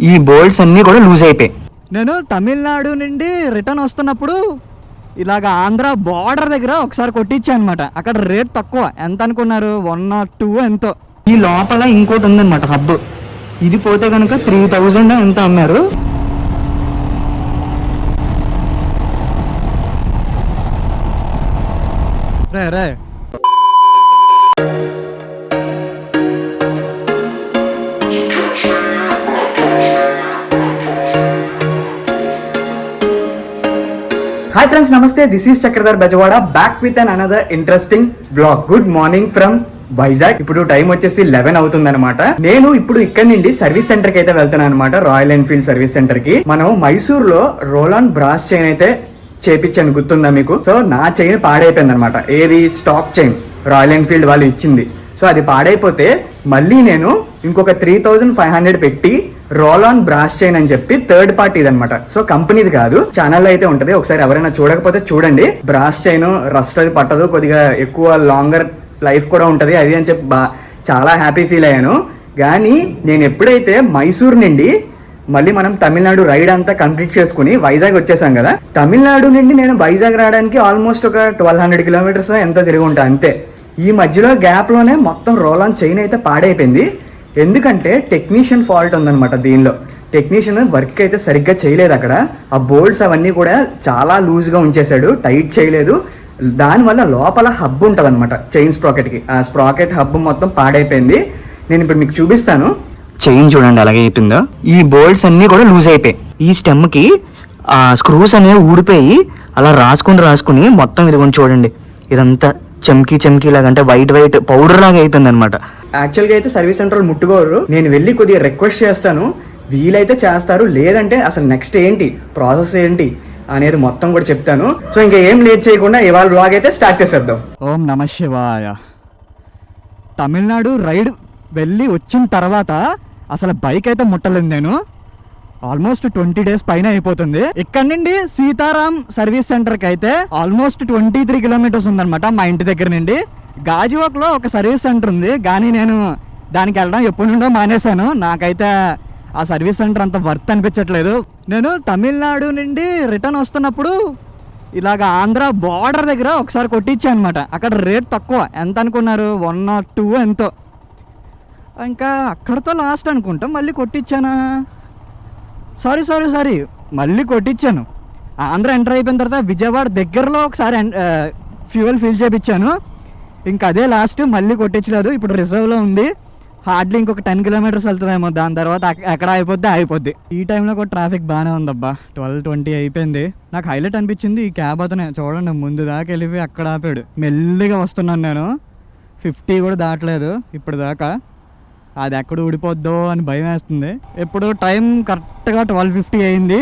ఈ బోల్ట్స్ అన్నీ కూడా లూజ్ అయిపోయాయి. నేను తమిళనాడు నుండి రిటర్న్ వస్తున్నప్పుడు ఇలాగ ఆంధ్ర బార్డర్ దగ్గర ఒకసారి కొట్టించాను అనమాట. అక్కడ రేట్ తక్కువ, ఎంత అనుకున్నారు, 102 ఎంతో. ఈ లోపల ఇంకోటి ఉందన్నమాట హబ్, ఇది పోతే కనుక 3000 ఎంత అమ్మారు. రే రే హాయ్ ఫ్రెండ్స్, నమస్తే. This is Chakradhar Bezawada, back with an another interesting blog. Good morning from Vizag. ఇప్పుడు టైం వచ్చేసి 11 అవుతుంది అనమాట. నేను ఇప్పుడు ఇక్కడ నుండి సర్వీస్ సెంటర్ కి అయితే వెళ్తున్నాను అనమాట, రాయల్ ఎన్ఫీల్డ్ సర్వీస్ సెంటర్ కి. మనం మైసూర్ లో రోలాన్ బ్రాస్ చైన్ అయితే చేపించాను, గుర్తుందా మీకు? సో నా చైన్ పాడైపోయింది అనమాట. ఏది? స్టాక్ చైన్ రాయల్ ఎన్ఫీల్డ్ వాళ్ళు ఇచ్చింది. సో అది పాడైపోతే మళ్ళీ నేను ఇంకొక 3500 పెట్టి రోలాన్ బ్రాస్ చైన్ అని చెప్పి థర్డ్ పార్టీ అనమాట. సో కంపెనీది కాదు, ఛానల్లో అయితే ఉంటది, ఒకసారి ఎవరైనా చూడకపోతే చూడండి. బ్రాస్ చైన్ రస్ట్ అది పట్టదు, కొద్దిగా ఎక్కువ లాంగర్ లైఫ్ కూడా ఉంటది అది అని చెప్పి చాలా హ్యాపీ ఫీల్ అయ్యాను. కానీ నేను ఎప్పుడైతే మైసూర్ నుండి మళ్ళీ మనం తమిళనాడు రైడ్ అంతా కంప్లీట్ చేసుకుని వైజాగ్ వచ్చేసాం కదా, తమిళనాడు నుండి నేను వైజాగ్ రావడానికి ఆల్మోస్ట్ ఒక 1200 కిలోమీటర్స్ ఎంతో తిరిగి ఉంటా అంతే. ఈ మధ్యలో గ్యాప్ లోనే మొత్తం రోలాన్ చైన్ అయితే పాడైపోయింది. ఎందుకంటే టెక్నీషియన్ ఫాల్ట్ ఉందన్నమాట. దీనిలో టెక్నీషియన్ వర్క్ అయితే సరిగ్గా చేయలేదు. అక్కడ ఆ బోల్ట్స్ అవన్నీ కూడా చాలా లూజ్గా ఉంచేశాడు, టైట్ చేయలేదు. దానివల్ల లోపల హబ్ ఉంటుంది అనమాట చైన్ స్ప్రాకెట్కి, ఆ స్ప్రాకెట్ హబ్ మొత్తం పాడైపోయింది. నేను ఇప్పుడు మీకు చూపిస్తాను. చైన్ చూడండి అలాగే అయిపోయిందో. ఈ బోల్ట్స్ అన్నీ కూడా లూజ్ అయిపోయాయి. ఈ స్టెమ్కి ఆ స్క్రూస్ అనేవి ఊడిపోయి అలా రాసుకుని మొత్తం ఇది చూడండి, ఇదంతా చమ్కీ లాగా, అంటే వైట్ పౌడర్ లాగా అయిపోయింది అనమాట. యాక్చువల్గా అయితే సర్వీస్ సెంటర్ ముట్టుకోరు. నేను వెళ్ళి కొద్దిగా రిక్వెస్ట్ చేస్తాను, వీలైతే చేస్తారు, లేదంటే అసలు నెక్స్ట్ ఏంటి ప్రాసెస్ ఏంటి అనేది మొత్తం కూడా చెప్తాను. సో ఇంకా ఏం లేట్ చేయకుండా ఇవాళ వ్లాగ్ అయితే స్టార్ట్ చేసేద్దాం. ఓం నమ శివాయ. తమిళనాడు రైడ్ వెళ్ళి వచ్చిన తర్వాత అసలు బైక్ అయితే ముట్టలేదు నేను. ఆల్మోస్ట్ 20 days పైన అయిపోతుంది. ఇక్కడ నుండి సీతారాం సర్వీస్ సెంటర్కి అయితే ఆల్మోస్ట్ 23 కిలోమీటర్స్ ఉందన్నమాట మా ఇంటి దగ్గర నుండి. గాజువాక్లో ఒక సర్వీస్ సెంటర్ ఉంది, కానీ నేను దానికి వెళ్ళడం ఎప్పటి నుండో మానేశాను. నాకైతే ఆ సర్వీస్ సెంటర్ అంత వర్త్ అనిపించట్లేదు. నేను తమిళనాడు నుండి రిటర్న్ వస్తున్నప్పుడు ఇలాగ ఆంధ్ర బార్డర్ దగ్గర ఒకసారి కొట్టించాను అనమాట. అక్కడ రేట్ తక్కువ, ఎంత అనుకున్నారు, 102 ఎంతో. ఇంకా అక్కడితో లాస్ట్ అనుకుంటా. మళ్ళీ కొట్టించానా, సారీ మళ్ళీ కొట్టించాను. ఆంధ్ర ఎంటర్ అయిపోయిన తర్వాత విజయవాడ దగ్గరలో ఒకసారి ఫ్యూయల్ ఫిల్ చేయించాను. ఇంకా అదే లాస్ట్, మళ్ళీ కొట్టించలేదు. ఇప్పుడు రిజర్వ్లో ఉంది, హార్డ్లీ ఇంకొక 10 కిలోమీటర్స్ వెళ్తుందేమో. దాని తర్వాత ఎక్కడ అయిపోద్ది. ఈ టైంలో కూడా ట్రాఫిక్ బాగానే ఉందబ్బా. 12:20 అయిపోయింది. నాకు హైలైట్ అనిపించింది ఈ క్యాబ్ అతనే, చూడండి ముందు దాకా వెళ్ళిపోయి అక్కడ ఆపాడు. మెల్లిగా వస్తున్నాను నేను, 50 కూడా దాటలేదు ఇప్పుడు దాకా. అది ఎక్కడ ఊడిపోద్దో అని భయం వేస్తుంది. ఇప్పుడు టైం కరెక్ట్గా 12:50 అయింది.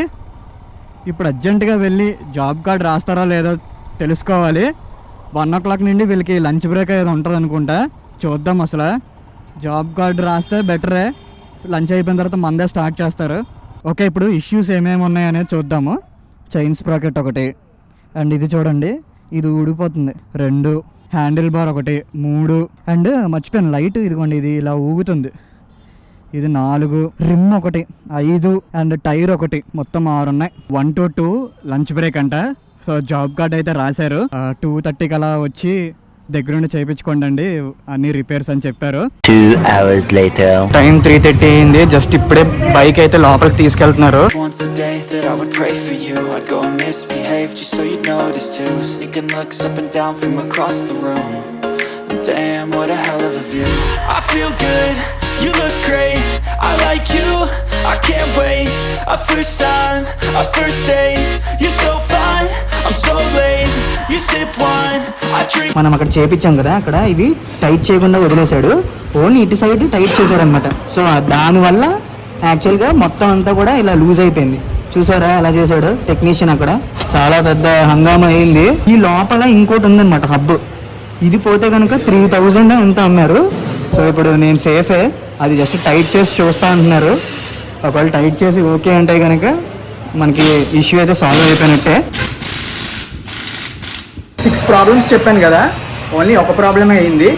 ఇప్పుడు అర్జెంటుగా వెళ్ళి జాబ్ కార్డ్ రాస్తారో లేదో తెలుసుకోవాలి. 1 o'clock నుండి వీళ్ళకి లంచ్ బ్రేక్ ఏదో ఉంటుంది అనుకుంటా, చూద్దాం. అసలు జాబ్ కార్డ్ రాస్తే బెటరే, లంచ్ అయిపోయిన తర్వాత మందే స్టార్ట్ చేస్తారు. ఓకే, ఇప్పుడు ఇష్యూస్ ఏమేమి ఉన్నాయనేది చూద్దాము. చైన్ స్ప్రాకెట్ ఒకటి, అండ్ ఇది చూడండి ఇది ఊడిపోతుంది 2, హ్యాండిల్ బార్ ఒకటి 3, అండ్ మర్చిపోయాను లైట్, ఇదిగోండి ఇది ఇలా ఊగుతుంది, ఇది 4, రిమ్ ఒకటి 5, అండ్ టైర్ ఒకటి, మొత్తం 6 ఉన్నాయి. 1 to 2 లంచ్ బ్రేక్ అంట. సో జాబ్ కార్డ్ అయితే రాశారు. 2:30 అలా వచ్చి దగ్గరుండి చేయించుకోండి, అన్ని రిపేర్స్ అని చెప్పారు. 2 hours later. టైం 3:30 అయింది. జస్ట్ ఇప్పుడే బైక్ అయితే లోపలికి తీసుకెళ్తున్నారు. Damn, what a hell of a view. I feel good, you look great, I like you, I can't wait. A first time, a first date, you're so fine, I'm so late. You sip wine, I drink. మనం అక్కడ చేపించాం కదా, అక్కడ ఇవి tight చేయకుండా వదిలేశాడు, only ఇటు side tight చేశాడు అనమాట. సో దానివల్ల యాక్చువల్గా మొత్తం అంతా కూడా ఇలా లూజ్ అయిపోయింది. చూసారా ఎలా చేశాడు టెక్నీషియన్. అక్కడ చాలా పెద్ద హంగామా అయింది. ఈ లోపల ఇంకోటి ఉందన్నమాట హబ్, ఇది పోతే కనుక 3000 ఎంత అమ్మారు. సో ఇప్పుడు నేను సేఫే, అది జస్ట్ టైట్ చేసి చూస్తా అంటున్నారు. ఒకవేళ టైట్ చేసి ఓకే అంటే కనుక మనకి ఇష్యూ అయితే సాల్వ్ అయిపోయినట్టే. 6 ప్రాబ్లమ్స్ చెప్పాను కదా, ఓన్లీ ఒక ప్రాబ్లమే అయింది.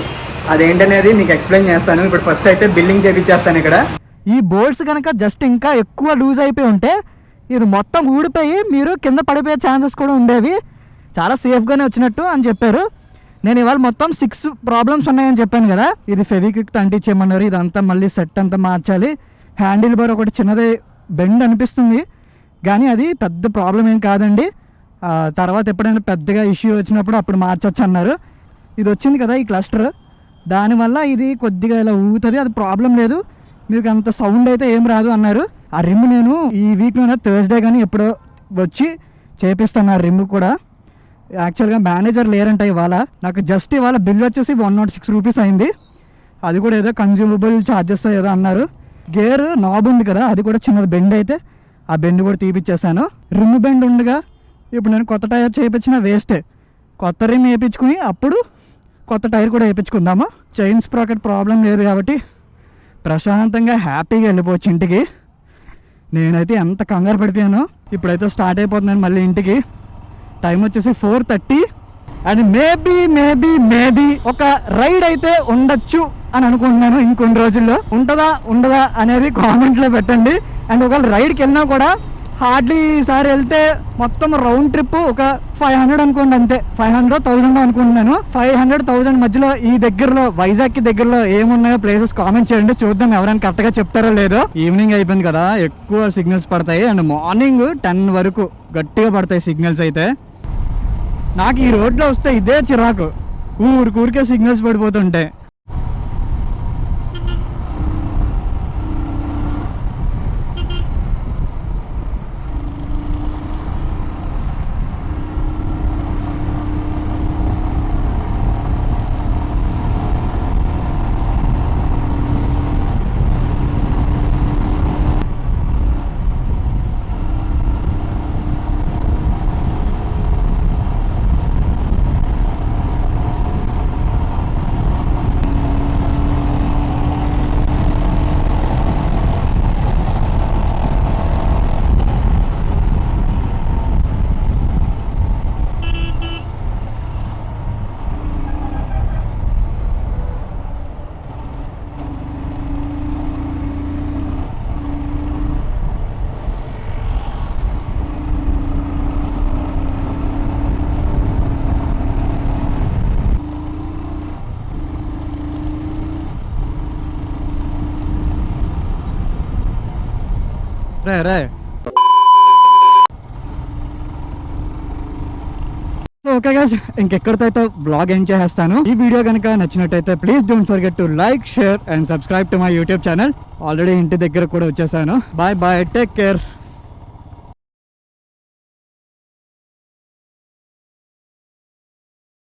అదేంటనేది మీకు ఎక్స్ప్లెయిన్ చేస్తాను. ఇప్పుడు ఫస్ట్ అయితే బిల్లింగ్ చేయించేస్తాను. ఇక్కడ ఈ బోల్ట్స్ కనుక జస్ట్ ఇంకా ఎక్కువ లూజ్ అయిపోయి ఉంటే ఇది మొత్తం ఊడిపోయి మీరు కింద పడిపోయే ఛాన్సెస్ కూడా ఉండేవి. చాలా సేఫ్గానే వచ్చినట్టు అని చెప్పారు. నేను ఇవాళ మొత్తం 6 ప్రాబ్లమ్స్ ఉన్నాయని చెప్పాను కదా. ఇది ఫెవిక్విక్ అంటించేయమన్నారు. ఇదంతా మళ్ళీ సెట్ అంతా మార్చాలి. హ్యాండిల్ బార్ ఒకటి చిన్నది బెండ్ అనిపిస్తుంది, కానీ అది పెద్ద ప్రాబ్లం ఏం కాదండి. తర్వాత ఎప్పుడైనా పెద్దగా ఇష్యూ వచ్చినప్పుడు అప్పుడు మార్చొచ్చు అన్నారు. ఇది వచ్చింది కదా ఈ క్లస్టర్, దానివల్ల ఇది కొద్దిగా ఇలా ఊగుతుంది, అది ప్రాబ్లం లేదు, మీకు అంత సౌండ్ అయితే ఏం రాదు అన్నారు. ఆ రిమ్ నేను ఈ వీక్లోనే థర్స్డే కానీ ఎప్పుడో వచ్చి చేపిస్తాను ఆ రిమ్ కూడా. యాక్చువల్గా మేనేజర్ లేరంట ఇవాళ. నాకు జస్ట్ ఇవాళ బిల్ వచ్చేసి 106 రూపీస్ అయింది. అది కూడా ఏదో కన్జ్యూమబుల్ ఛార్జెస్ ఏదో అన్నారు. గేర్ నాబ్ ఉంది కదా, అది కూడా చిన్నది బెండ్ అయితే ఆ బెండ్ కూడా తీపిచ్చేసాను. రిమ్ బెండ్ ఉండగా ఇప్పుడు నేను కొత్త టైర్ చేయించిన వేస్టే. కొత్త రిమ్ వేయించుకుని అప్పుడు కొత్త టైర్ కూడా వేయించుకుందాము. చైన్ స్ప్రాకెట్ ప్రాబ్లం లేదు కాబట్టి ప్రశాంతంగా హ్యాపీగా వెళ్ళిపోవచ్చు ఇంటికి. నేనైతే ఎంత కంగారు పడిపోయాను. ఇప్పుడైతే స్టార్ట్ అయిపోతున్నాను మళ్ళీ ఇంటికి. టైం వచ్చేసి 4:30 అండ్ మేబీ ఒక రైడ్ అయితే ఉండొచ్చు అని అనుకుంటున్నాను. ఇంకొన్ని రోజుల్లో ఉండదా అనేది కామెంట్లో పెట్టండి. అండ్ ఒకవేళ రైడ్కి వెళ్ళినా కూడా హార్డ్లీ ఈసారి వెళ్తే మొత్తం రౌండ్ ట్రిప్ ఒక 500 అనుకోండి, అంతే. 500-1000 అనుకుంటున్నాను. 500-1000 మధ్యలో ఈ దగ్గరలో వైజాగ్కి దగ్గరలో ఏమున్నాయో ప్లేసెస్ కామెంట్ చేయండి, చూద్దాం ఎవరైనా కరెక్ట్గా చెప్తారో లేదో. ఈవినింగ్ అయిపోయింది కదా, ఎక్కువ సిగ్నల్స్ పడతాయి. అండ్ మార్నింగ్ 10 వరకు గట్టిగా పడతాయి సిగ్నల్స్ అయితే. నాకు ఈ రోడ్లో వస్తే ఇదే చిరాకు, ఊరికే సిగ్నల్స్ పడిపోతుంటాయి. రే ఓకే గైస్, ఇంకెక్కడితో అయితే బ్లాగ్ ఎండ్ చేసేస్తాను. ఈ వీడియో కనుక నచ్చినట్టయితే please don't forget to like, share and subscribe to my YouTube channel. Already ఇంటి దగ్గర కూడా వచ్చేసాను. Bye take care.